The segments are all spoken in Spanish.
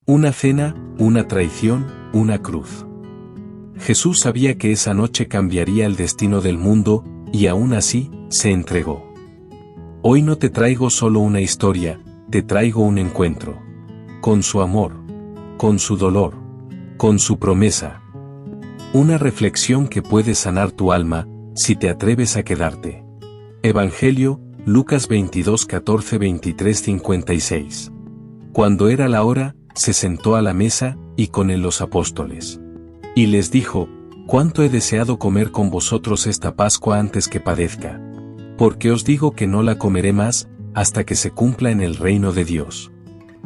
Una cena, una traición, una cruz. Jesús sabía que esa noche cambiaría el destino del mundo, y aún así, se entregó. Hoy no te traigo solo una historia, te traigo un encuentro. Con su amor. Con su dolor. Con su promesa. Una reflexión que puede sanar tu alma, si te atreves a quedarte. Evangelio, Lucas 22, 14, 23, 56. Cuando era la hora, se sentó a la mesa, y con él los apóstoles. Y les dijo: «Cuánto he deseado comer con vosotros esta Pascua antes que padezca. Porque os digo que no la comeré más, hasta que se cumpla en el reino de Dios».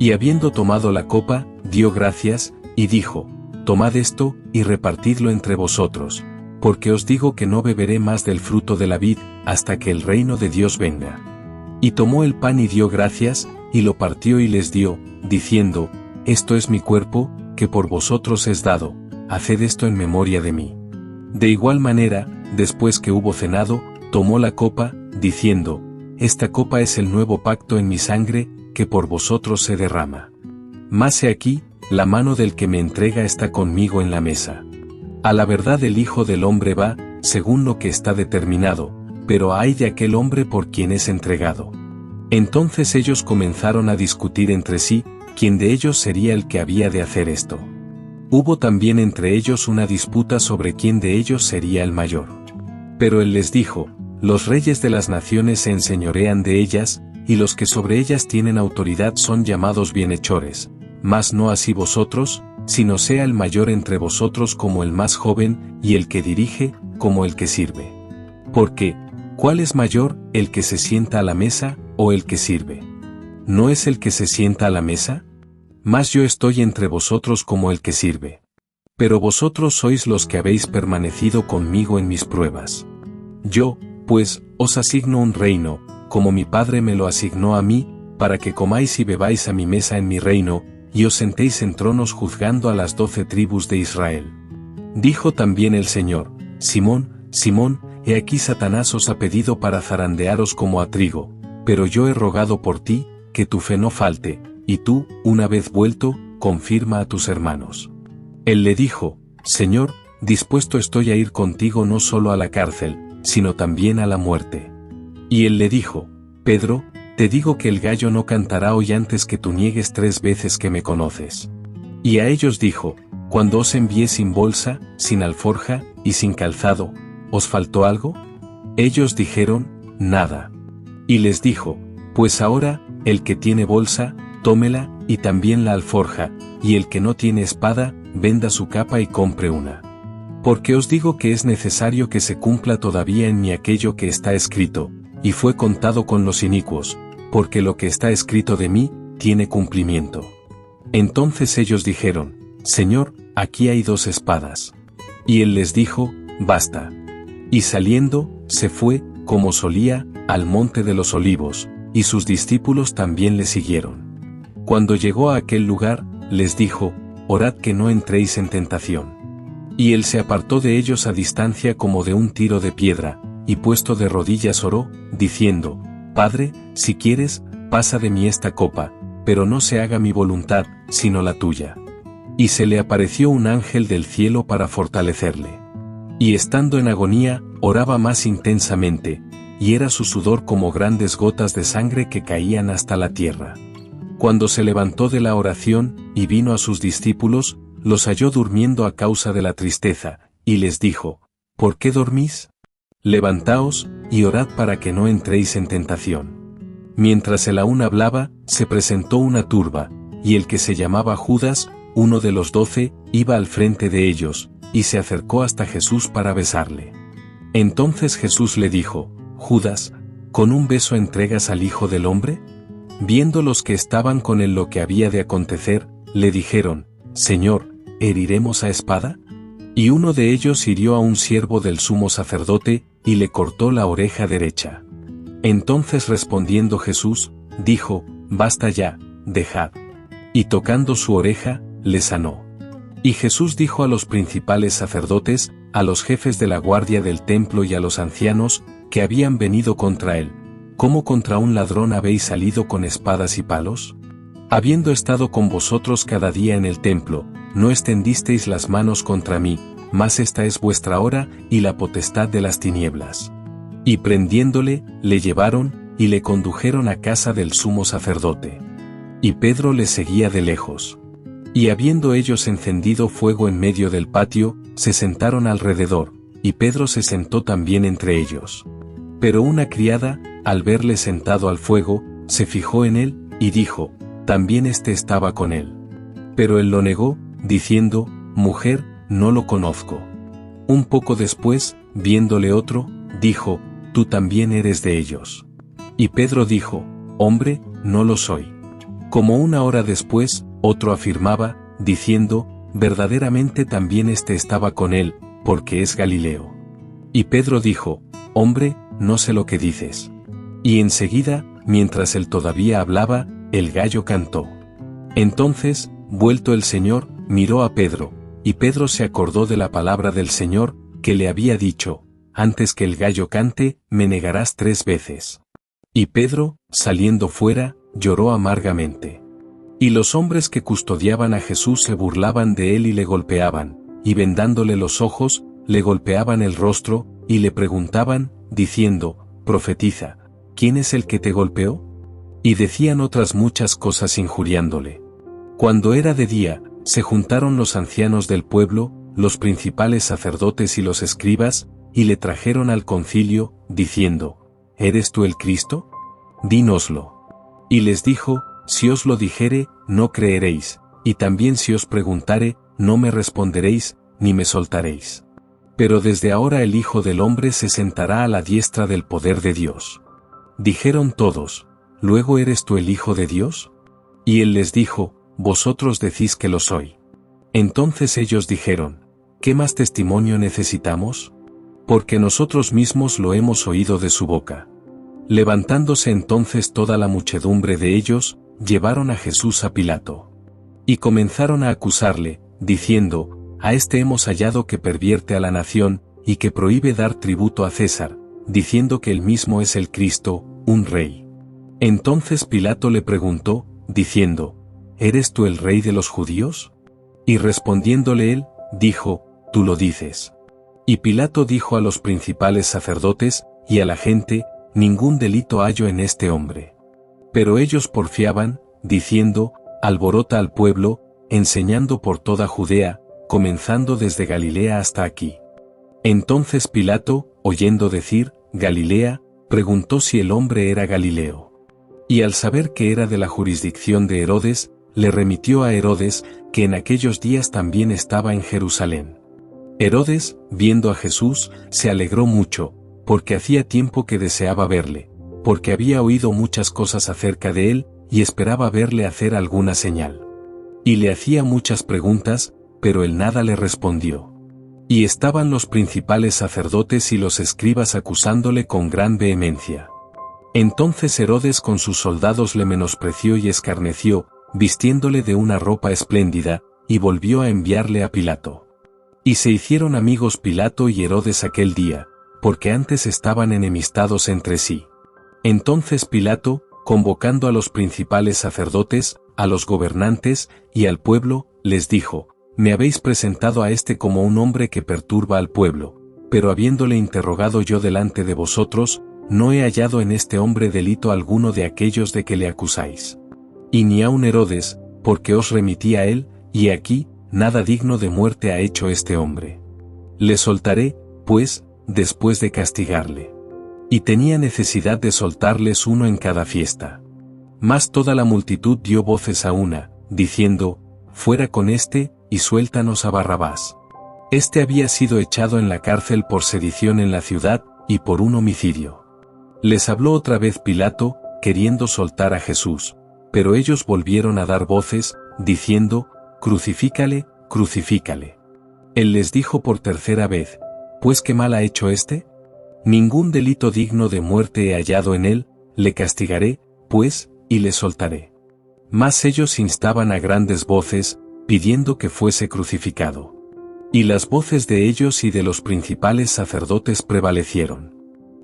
Y habiendo tomado la copa, dio gracias, y dijo: «Tomad esto, y repartidlo entre vosotros, porque os digo que no beberé más del fruto de la vid, hasta que el reino de Dios venga». Y tomó el pan y dio gracias, y lo partió y les dio, diciendo: «Esto es mi cuerpo, que por vosotros es dado, haced esto en memoria de mí». De igual manera, después que hubo cenado, tomó la copa, diciendo: «Esta copa es el nuevo pacto en mi sangre, que por vosotros se derrama. Mas he aquí, la mano del que me entrega está conmigo en la mesa. A la verdad el Hijo del Hombre va, según lo que está determinado, pero ay de aquel hombre por quien es entregado». Entonces ellos comenzaron a discutir entre sí, quién de ellos sería el que había de hacer esto. Hubo también entre ellos una disputa sobre quién de ellos sería el mayor. Pero él les dijo: «Los reyes de las naciones se enseñorean de ellas, y los que sobre ellas tienen autoridad son llamados bienhechores, mas no así vosotros, sino sea el mayor entre vosotros como el más joven, y el que dirige, como el que sirve. Porque, ¿cuál es mayor, el que se sienta a la mesa, o el que sirve? ¿No es el que se sienta a la mesa? Mas yo estoy entre vosotros como el que sirve. Pero vosotros sois los que habéis permanecido conmigo en mis pruebas. Yo, pues, os asigno un reino, como mi Padre me lo asignó a mí, para que comáis y bebáis a mi mesa en mi reino, y os sentéis en tronos juzgando a las 12 tribus de Israel». Dijo también el Señor: «Simón, Simón, he aquí Satanás os ha pedido para zarandearos como a trigo, pero yo he rogado por ti, que tu fe no falte, y tú, una vez vuelto, confirma a tus hermanos». Él le dijo: «Señor, dispuesto estoy a ir contigo no solo a la cárcel, sino también a la muerte». Y él le dijo: «Pedro, te digo que el gallo no cantará hoy antes que tú niegues 3 veces que me conoces». Y a ellos dijo: «Cuando os envié sin bolsa, sin alforja, y sin calzado, ¿os faltó algo?». Ellos dijeron: «Nada». Y les dijo: «Pues ahora, el que tiene bolsa, tómela, y también la alforja, y el que no tiene espada, venda su capa y compre una. Porque os digo que es necesario que se cumpla todavía en mí aquello que está escrito, y fue contado con los inicuos, porque lo que está escrito de mí, tiene cumplimiento». Entonces ellos dijeron: «Señor, aquí hay 2 espadas». Y él les dijo: «Basta». Y saliendo, se fue, como solía, al monte de los olivos, y sus discípulos también le siguieron. Cuando llegó a aquel lugar, les dijo: «Orad que no entréis en tentación». Y él se apartó de ellos a distancia como de un tiro de piedra, y puesto de rodillas oró, diciendo: «Padre, si quieres, pasa de mí esta copa, pero no se haga mi voluntad, sino la tuya». Y se le apareció un ángel del cielo para fortalecerle. Y estando en agonía, oraba más intensamente, y era su sudor como grandes gotas de sangre que caían hasta la tierra. Cuando se levantó de la oración, y vino a sus discípulos, los halló durmiendo a causa de la tristeza, y les dijo: «¿Por qué dormís? Levantaos, y orad para que no entréis en tentación». Mientras él aún hablaba, se presentó una turba, y el que se llamaba Judas, uno de los 12, iba al frente de ellos, y se acercó hasta Jesús para besarle. Entonces Jesús le dijo: «Judas, ¿con un beso entregas al Hijo del Hombre?». Viendo los que estaban con él lo que había de acontecer, le dijeron: «Señor, ¿heriremos a espada?». Y uno de ellos hirió a un siervo del sumo sacerdote, y le cortó la oreja derecha. Entonces respondiendo Jesús, dijo: «Basta ya, dejad». Y tocando su oreja, le sanó. Y Jesús dijo a los principales sacerdotes, a los jefes de la guardia del templo y a los ancianos, que habían venido contra él: «¿Cómo contra un ladrón habéis salido con espadas y palos? Habiendo estado con vosotros cada día en el templo, no extendisteis las manos contra mí, mas esta es vuestra hora y la potestad de las tinieblas. Y prendiéndole, le llevaron, y le condujeron a casa del sumo sacerdote. Y Pedro le seguía de lejos. Y habiendo ellos encendido fuego en medio del patio, se sentaron alrededor, y Pedro se sentó también entre ellos. Pero una criada, al verle sentado al fuego, se fijó en él, y dijo, también éste estaba con él. Pero él lo negó, diciendo, mujer, no lo conozco. Un poco después, viéndole otro, dijo, tú también eres de ellos. Y Pedro dijo, hombre, no lo soy. Como una hora después, otro afirmaba, diciendo, verdaderamente también éste estaba con él, porque es Galileo. Y Pedro dijo, hombre, no sé lo que dices. Y enseguida, mientras él todavía hablaba, el gallo cantó. Entonces, vuelto el Señor, miró a Pedro, y Pedro se acordó de la palabra del Señor, que le había dicho, antes que el gallo cante, me negarás 3 veces. Y Pedro, saliendo fuera, lloró amargamente. Y los hombres que custodiaban a Jesús se burlaban de él y le golpeaban, y vendándole los ojos, le golpeaban el rostro, y le preguntaban, diciendo, profetiza, ¿quién es el que te golpeó? Y decían otras muchas cosas injuriándole. Cuando era de día, se juntaron los ancianos del pueblo, los principales sacerdotes y los escribas, y le trajeron al concilio, diciendo, ¿eres tú el Cristo? Dínoslo. Y les dijo, si os lo dijere, no creeréis, y también si os preguntare, no me responderéis, ni me soltaréis. Pero desde ahora el Hijo del Hombre se sentará a la diestra del poder de Dios. Dijeron todos, ¿luego eres tú el Hijo de Dios? Y él les dijo, vosotros decís que lo soy. Entonces ellos dijeron, ¿qué más testimonio necesitamos? Porque nosotros mismos lo hemos oído de su boca. Levantándose entonces toda la muchedumbre de ellos, llevaron a Jesús a Pilato. Y comenzaron a acusarle, diciendo, a este hemos hallado que pervierte a la nación, y que prohíbe dar tributo a César, diciendo que él mismo es el Cristo, un rey. Entonces Pilato le preguntó, diciendo, ¿eres tú el rey de los judíos? Y respondiéndole él, dijo, tú lo dices. Y Pilato dijo a los principales sacerdotes, y a la gente, ningún delito hallo en este hombre. Pero ellos porfiaban, diciendo, alborota al pueblo, enseñando por toda Judea, comenzando desde Galilea hasta aquí. Entonces Pilato, oyendo decir, Galilea, preguntó si el hombre era Galileo. Y al saber que era de la jurisdicción de Herodes, le remitió a Herodes, que en aquellos días también estaba en Jerusalén. Herodes, viendo a Jesús, se alegró mucho, porque hacía tiempo que deseaba verle, porque había oído muchas cosas acerca de él, y esperaba verle hacer alguna señal. Y le hacía muchas preguntas, pero él nada le respondió. Y estaban los principales sacerdotes y los escribas acusándole con gran vehemencia. Entonces Herodes con sus soldados le menospreció y escarneció, vistiéndole de una ropa espléndida, y volvió a enviarle a Pilato. Y se hicieron amigos Pilato y Herodes aquel día, porque antes estaban enemistados entre sí. Entonces Pilato, convocando a los principales sacerdotes, a los gobernantes, y al pueblo, les dijo, me habéis presentado a este como un hombre que perturba al pueblo, pero habiéndole interrogado yo delante de vosotros, no he hallado en este hombre delito alguno de aquellos de que le acusáis. Y ni aun Herodes, porque os remití a él, y aquí, nada digno de muerte ha hecho este hombre. Le soltaré, pues, después de castigarle. Y tenía necesidad de soltarles uno en cada fiesta. Mas toda la multitud dio voces a una, diciendo, fuera con este, y suéltanos a Barrabás. Este había sido echado en la cárcel por sedición en la ciudad, y por un homicidio. Les habló otra vez Pilato, queriendo soltar a Jesús, pero ellos volvieron a dar voces, diciendo, crucifícale, crucifícale. Él les dijo por tercera vez, ¿pues qué mal ha hecho este? Ningún delito digno de muerte he hallado en él, le castigaré, pues, y le soltaré. Mas ellos instaban a grandes voces, pidiendo que fuese crucificado. Y las voces de ellos y de los principales sacerdotes prevalecieron.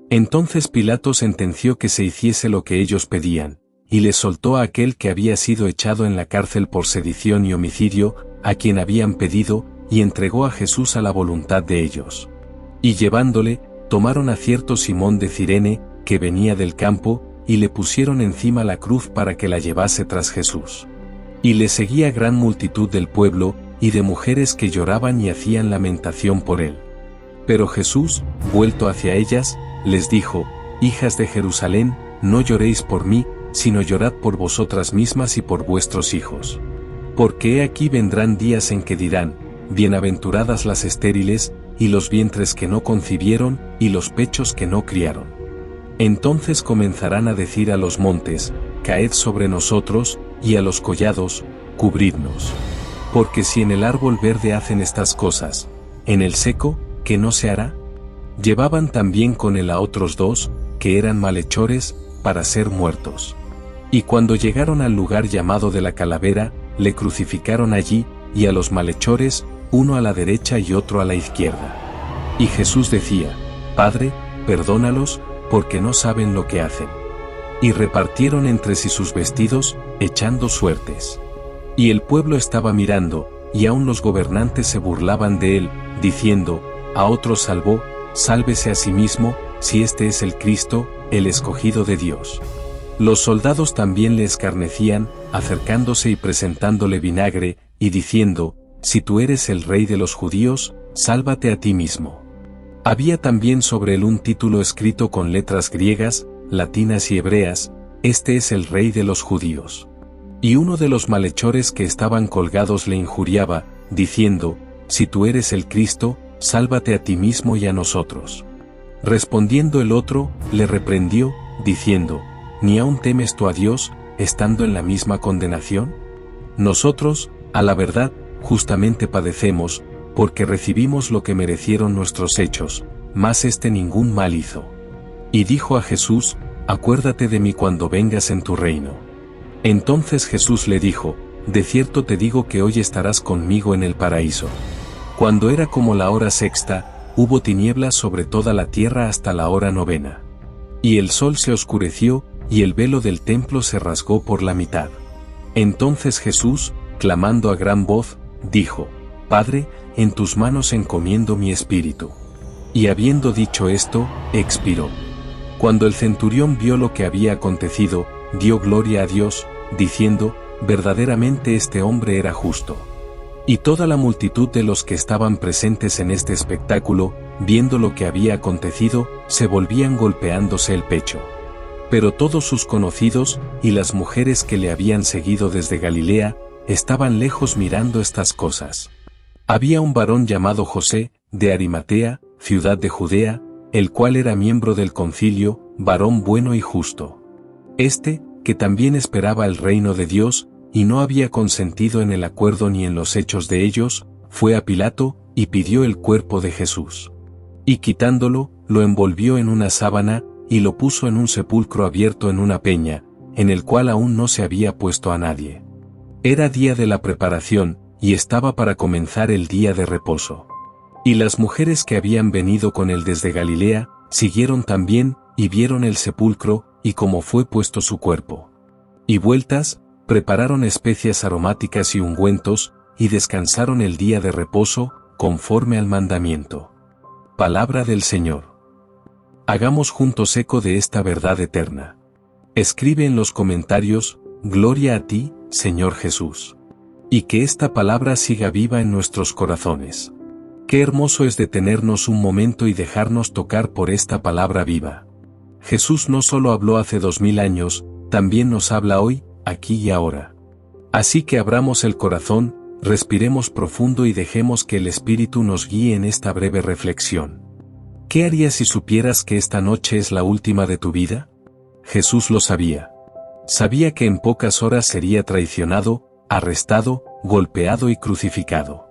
Entonces Pilato sentenció que se hiciese lo que ellos pedían, y les soltó a aquel que había sido echado en la cárcel por sedición y homicidio, a quien habían pedido, y entregó a Jesús a la voluntad de ellos. Y llevándole, tomaron a cierto Simón de Cirene, que venía del campo, y le pusieron encima la cruz para que la llevase tras Jesús. Y le seguía gran multitud del pueblo, y de mujeres que lloraban y hacían lamentación por él. Pero Jesús, vuelto hacia ellas, les dijo: Hijas de Jerusalén, no lloréis por mí, sino llorad por vosotras mismas y por vuestros hijos. Porque he aquí vendrán días en que dirán: Bienaventuradas las estériles, y los vientres que no concibieron, y los pechos que no criaron. Entonces comenzarán a decir a los montes: Caed sobre nosotros, y a los collados: Cubridnos. Porque si en el árbol verde hacen estas cosas, en el seco, ¿qué no se hará? Llevaban también con él a otros dos, que eran malhechores, para ser muertos. Y cuando llegaron al lugar llamado de la Calavera, le crucificaron allí, y a los malhechores, uno a la derecha y otro a la izquierda. Y Jesús decía: Padre, perdónalos, porque no saben lo que hacen. Y repartieron entre sí sus vestidos, echando suertes. Y el pueblo estaba mirando, y aun los gobernantes se burlaban de él, diciendo: A otros salvó, sálvese a sí mismo, si este es el Cristo, el escogido de Dios. Los soldados también le escarnecían, acercándose y presentándole vinagre, y diciendo: Si tú eres el rey de los judíos, sálvate a ti mismo. Había también sobre él un título escrito con letras griegas, latinas y hebreas: Este es el rey de los judíos. Y uno de los malhechores que estaban colgados le injuriaba, diciendo: Si tú eres el Cristo, sálvate a ti mismo y a nosotros. Respondiendo el otro, le reprendió, diciendo: ¿Ni aún temes tú a Dios, estando en la misma condenación? Nosotros, a la verdad, justamente padecemos, porque recibimos lo que merecieron nuestros hechos, mas éste ningún mal hizo. Y dijo a Jesús: Acuérdate de mí cuando vengas en tu reino. Entonces Jesús le dijo: De cierto te digo que hoy estarás conmigo en el paraíso. Cuando era como la hora sexta, hubo tinieblas sobre toda la tierra hasta la hora novena. Y el sol se oscureció, y el velo del templo se rasgó por la mitad. Entonces Jesús, clamando a gran voz, dijo: Padre, en tus manos encomiendo mi espíritu. Y habiendo dicho esto, expiró. Cuando el centurión vio lo que había acontecido, dio gloria a Dios, diciendo: Verdaderamente este hombre era justo. Y toda la multitud de los que estaban presentes en este espectáculo, viendo lo que había acontecido, se volvían golpeándose el pecho. Pero todos sus conocidos, y las mujeres que le habían seguido desde Galilea, estaban lejos mirando estas cosas. Había un varón llamado José, de Arimatea, ciudad de Judea, el cual era miembro del concilio, varón bueno y justo. Este, que también esperaba el reino de Dios, y no había consentido en el acuerdo ni en los hechos de ellos, fue a Pilato, y pidió el cuerpo de Jesús. Y quitándolo, lo envolvió en una sábana, y lo puso en un sepulcro abierto en una peña, en el cual aún no se había puesto a nadie. Era día de la preparación, y estaba para comenzar el día de reposo. Y las mujeres que habían venido con él desde Galilea, siguieron también, y vieron el sepulcro, y cómo fue puesto su cuerpo. Y vueltas, prepararon especias aromáticas y ungüentos, y descansaron el día de reposo, conforme al mandamiento. Palabra del Señor. Hagamos juntos eco de esta verdad eterna. Escribe en los comentarios: Gloria a ti, Señor Jesús. Y que esta palabra siga viva en nuestros corazones. Qué hermoso es detenernos un momento y dejarnos tocar por esta palabra viva. Jesús no solo habló hace 2000 años, también nos habla hoy, aquí y ahora. Así que abramos el corazón, respiremos profundo y dejemos que el Espíritu nos guíe en esta breve reflexión. ¿Qué harías si supieras que esta noche es la última de tu vida? Jesús lo sabía. Sabía que en pocas horas sería traicionado, arrestado, golpeado y crucificado.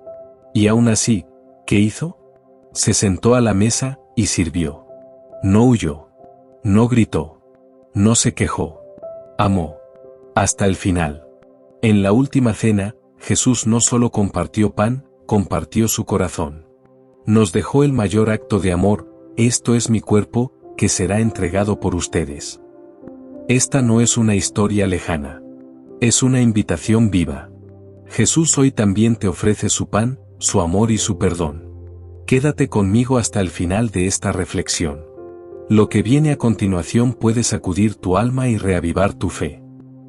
Y aún así, ¿qué hizo? Se sentó a la mesa, y sirvió. No huyó. No gritó. No se quejó. Amó. Hasta el final. En la última cena, Jesús no solo compartió pan, compartió su corazón. Nos dejó el mayor acto de amor: esto es mi cuerpo, que será entregado por ustedes. Esta no es una historia lejana. Es una invitación viva. Jesús hoy también te ofrece su pan, su amor y su perdón. Quédate conmigo hasta el final de esta reflexión. Lo que viene a continuación puede sacudir tu alma y reavivar tu fe.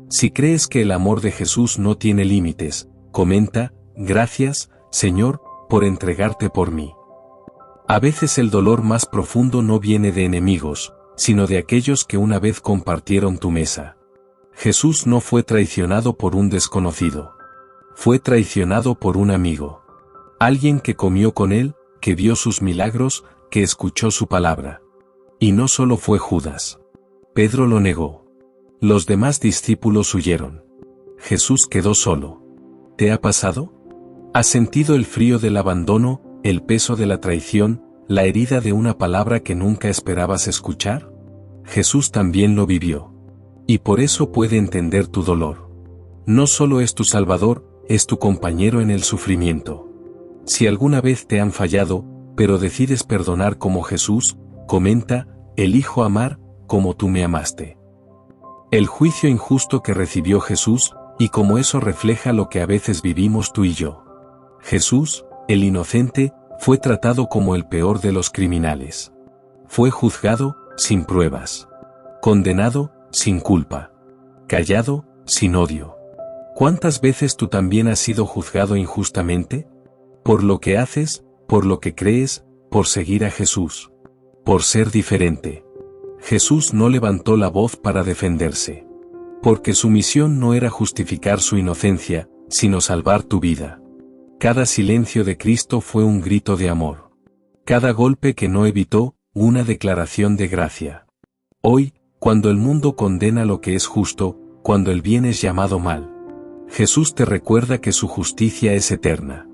Si crees que el amor de Jesús no tiene límites, comenta: gracias, Señor, por entregarte por mí. A veces el dolor más profundo no viene de enemigos, sino de aquellos que una vez compartieron tu mesa. Jesús no fue traicionado por un desconocido. Fue traicionado por un amigo. Alguien que comió con él, que vio sus milagros, que escuchó su palabra. Y no solo fue Judas. Pedro lo negó. Los demás discípulos huyeron. Jesús quedó solo. ¿Te ha pasado? ¿Has sentido el frío del abandono, el peso de la traición, la herida de una palabra que nunca esperabas escuchar? Jesús también lo vivió. Y por eso puede entender tu dolor. No solo es tu Salvador, es tu compañero en el sufrimiento. Si alguna vez te han fallado, pero decides perdonar como Jesús, comenta: elijo amar como tú me amaste. El juicio injusto que recibió Jesús, y como eso refleja lo que a veces vivimos tú y yo. Jesús, el inocente, fue tratado como el peor de los criminales. Fue juzgado, sin pruebas. Condenado, sin culpa. Callado, sin odio. ¿Cuántas veces tú también has sido juzgado injustamente? Por lo que haces, por lo que crees, por seguir a Jesús. Por ser diferente. Jesús no levantó la voz para defenderse. Porque su misión no era justificar su inocencia, sino salvar tu vida. Cada silencio de Cristo fue un grito de amor. Cada golpe que no evitó, una declaración de gracia. Hoy, cuando el mundo condena lo que es justo, cuando el bien es llamado mal, Jesús te recuerda que su justicia es eterna.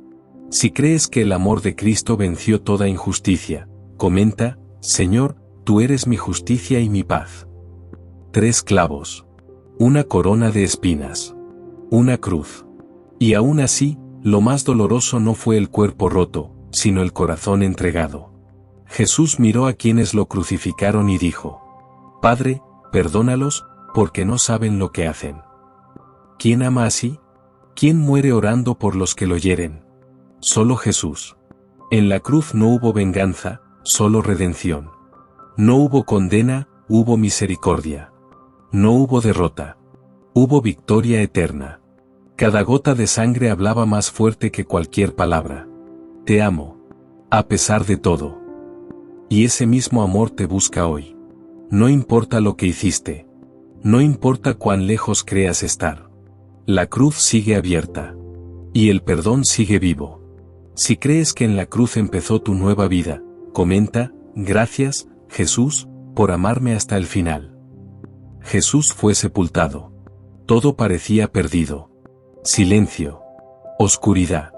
Si crees que el amor de Cristo venció toda injusticia, comenta: Señor, tú eres mi justicia y mi paz. 3 clavos. Una corona de espinas. Una cruz. Y aún así, lo más doloroso no fue el cuerpo roto, sino el corazón entregado. Jesús miró a quienes lo crucificaron y dijo: Padre, perdónalos, porque no saben lo que hacen. ¿Quién ama así? ¿Quién muere orando por los que lo hieren? Solo Jesús. En la cruz no hubo venganza, solo redención. No hubo condena, hubo misericordia. No hubo derrota. Hubo victoria eterna. Cada gota de sangre hablaba más fuerte que cualquier palabra. Te amo. A pesar de todo. Y ese mismo amor te busca hoy. No importa lo que hiciste. No importa cuán lejos creas estar. La cruz sigue abierta. Y el perdón sigue vivo. Si crees que en la cruz empezó tu nueva vida, comenta: gracias, Jesús, por amarme hasta el final. Jesús fue sepultado. Todo parecía perdido. Silencio. Oscuridad.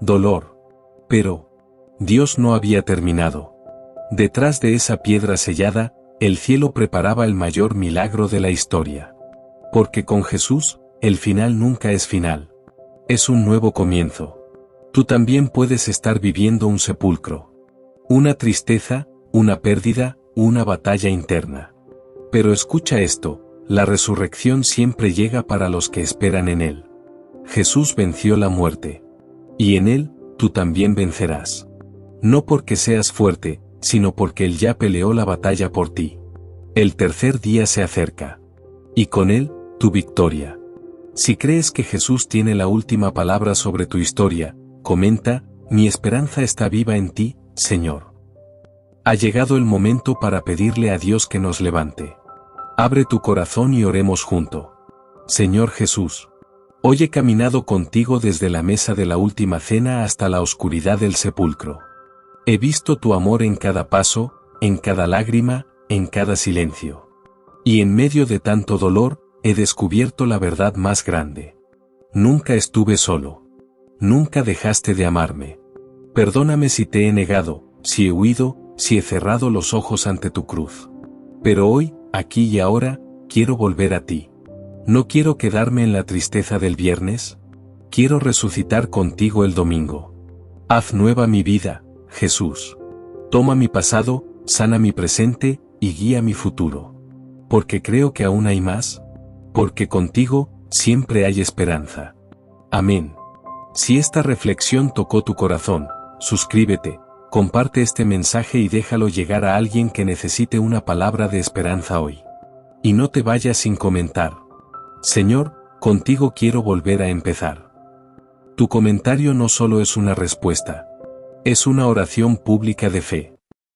Dolor. Pero Dios no había terminado. Detrás de esa piedra sellada, el cielo preparaba el mayor milagro de la historia. Porque con Jesús, el final nunca es final. Es un nuevo comienzo. Tú también puedes estar viviendo un sepulcro. Una tristeza, una pérdida, una batalla interna. Pero escucha esto: la resurrección siempre llega para los que esperan en Él. Jesús venció la muerte. Y en Él, tú también vencerás. No porque seas fuerte, sino porque Él ya peleó la batalla por ti. El tercer día se acerca. Y con Él, tu victoria. Si crees que Jesús tiene la última palabra sobre tu historia, comenta: mi esperanza está viva en ti, Señor. Ha llegado el momento para pedirle a Dios que nos levante. Abre tu corazón y oremos junto. Señor Jesús, hoy he caminado contigo desde la mesa de la última cena hasta la oscuridad del sepulcro. He visto tu amor en cada paso, en cada lágrima, en cada silencio. Y en medio de tanto dolor, he descubierto la verdad más grande. Nunca estuve solo. Nunca dejaste de amarme. Perdóname si te he negado, si he huido, si he cerrado los ojos ante tu cruz. Pero hoy, aquí y ahora, quiero volver a ti. No quiero quedarme en la tristeza del viernes. Quiero resucitar contigo el domingo. Haz nueva mi vida, Jesús. Toma mi pasado, sana mi presente, y guía mi futuro. porque creo que aún hay más, porque contigo siempre hay esperanza. Amén. Si esta reflexión tocó tu corazón, suscríbete, comparte este mensaje y déjalo llegar a alguien que necesite una palabra de esperanza hoy. Y no te vayas sin comentar: Señor, contigo quiero volver a empezar. Tu comentario no solo es una respuesta, es una oración pública de fe.